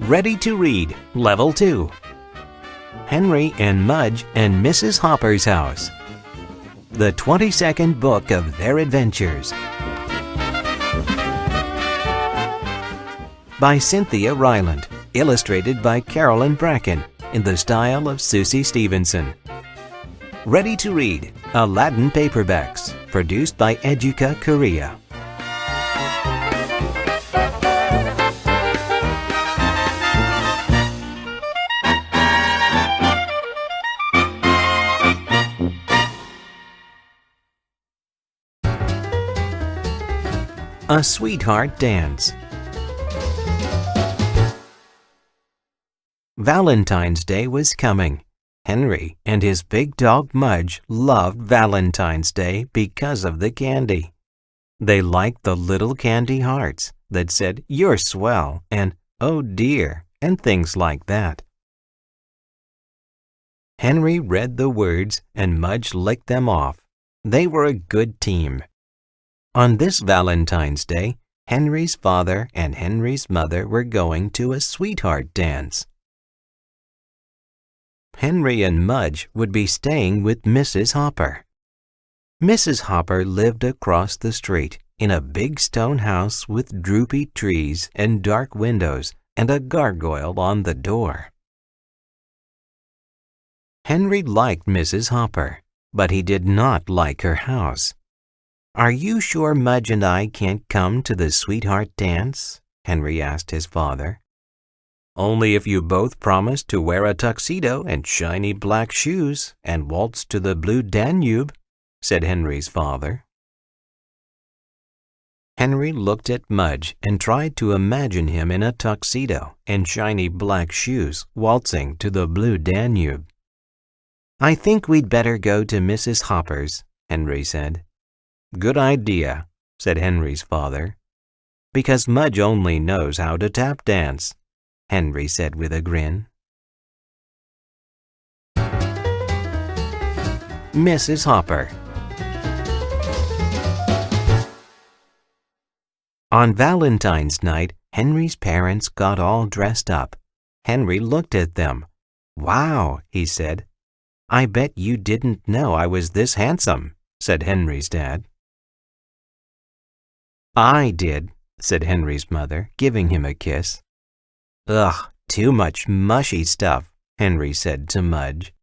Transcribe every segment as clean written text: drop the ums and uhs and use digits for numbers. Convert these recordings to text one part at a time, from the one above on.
Ready to Read, Level 2. Henry and Mudge and Mrs. Hopper's House. The 22nd book of their adventures. By Cynthia Ryland, illustrated by Carolyn Bracken, in the style of Susie Stevenson. Ready to Read, Aladdin Paperbacks, produced by Educa Korea. A Sweetheart Dance. Valentine's Day was coming. Henry and his big dog Mudge loved Valentine's Day because of the candy. They liked the little candy hearts that said, "You're swell," and "Oh dear," and things like that. Henry read the words and Mudge licked them off. They were a good team. On this Valentine's Day, Henry's father and Henry's mother were going to a sweetheart dance. Henry and Mudge would be staying with Mrs. Hopper. Mrs. Hopper lived across the street in a big stone house with droopy trees and dark windows and a gargoyle on the door. Henry liked Mrs. Hopper, but he did not like her house. "Are you sure Mudge and I can't come to the sweetheart dance?" Henry asked his father. "Only if you both promise to wear a tuxedo and shiny black shoes and waltz to the blue Danube," said Henry's father. Henry looked at Mudge and tried to imagine him in a tuxedo and shiny black shoes waltzing to the blue Danube. "I think we'd better go to Mrs. Hopper's," Henry said. "Good idea," said Henry's father. "Because Mudge only knows how to tap dance," Henry said with a grin. Mrs. Hopper. On Valentine's night, Henry's parents got all dressed up. Henry looked at them. "Wow," he said. "I bet you didn't know I was this handsome," said Henry's dad. "I did," said Henry's mother, giving him a kiss. "Ugh, too much mushy stuff," Henry said to Mudge.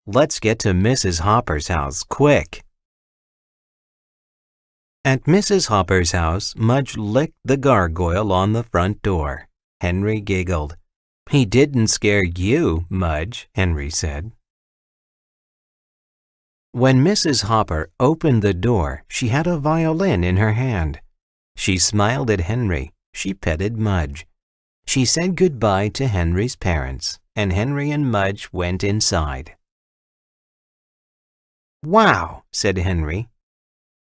"Let's get to Mrs. Hopper's house, quick." At Mrs. Hopper's house, Mudge licked the gargoyle on the front door. Henry giggled. "He didn't scare you, Mudge," Henry said. When Mrs. Hopper opened the door, she had a violin in her hand. She smiled at Henry. She petted Mudge. She said goodbye to Henry's parents, and Henry and Mudge went inside. "Wow," said Henry.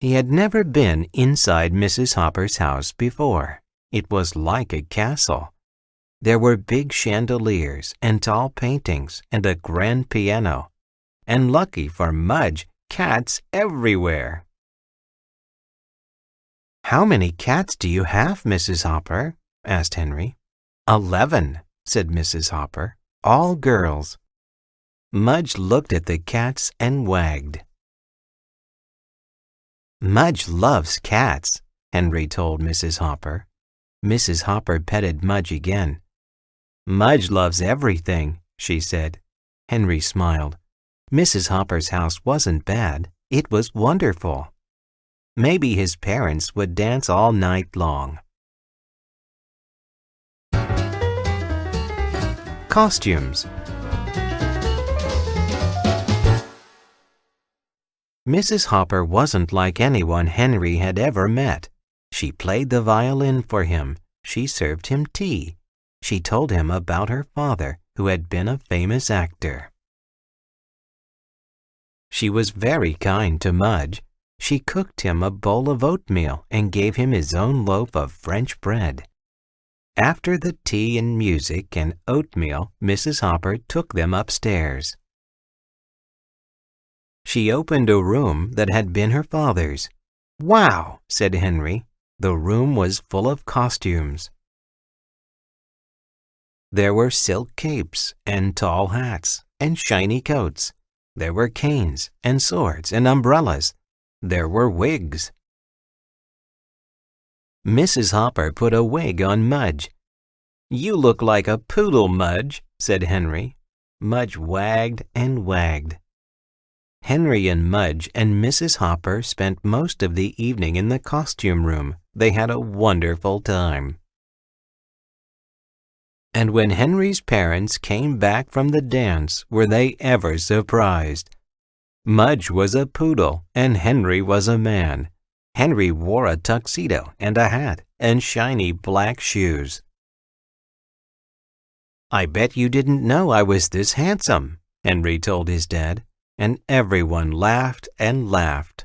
He had never been inside Mrs. Hopper's house before. It was like a castle. There were big chandeliers and tall paintings and a grand piano. And lucky for Mudge, cats everywhere. "How many cats do you have, Mrs. Hopper?" asked Henry. 11, said Mrs. Hopper, "all girls." Mudge looked at the cats and wagged. "Mudge loves cats," Henry told Mrs. Hopper. Mrs. Hopper petted Mudge again. "Mudge loves everything," she said. Henry smiled. Mrs. Hopper's house wasn't bad. It was wonderful. Maybe his parents would dance all night long. Costumes. Mrs. Hopper wasn't like anyone Henry had ever met. She played the violin for him. She served him tea. She told him about her father, who had been a famous actor. She was very kind to Mudge. She cooked him a bowl of oatmeal and gave him his own loaf of French bread. After the tea and music and oatmeal, Mrs. Hopper took them upstairs. She opened a room that had been her father's. "Wow," said Henry. The room was full of costumes. There were silk capes and tall hats and shiny coats. There were canes and swords and umbrellas. There were wigs. Mrs. Hopper put a wig on Mudge. "You look like a poodle, Mudge," said Henry. Mudge wagged and wagged. Henry and Mudge and Mrs. Hopper spent most of the evening in the costume room. They had a wonderful time. And when Henry's parents came back from the dance, were they ever surprised? Mudge was a poodle and Henry was a man. Henry wore a tuxedo and a hat and shiny black shoes. "I bet you didn't know I was this handsome," Henry told his dad, and everyone laughed and laughed.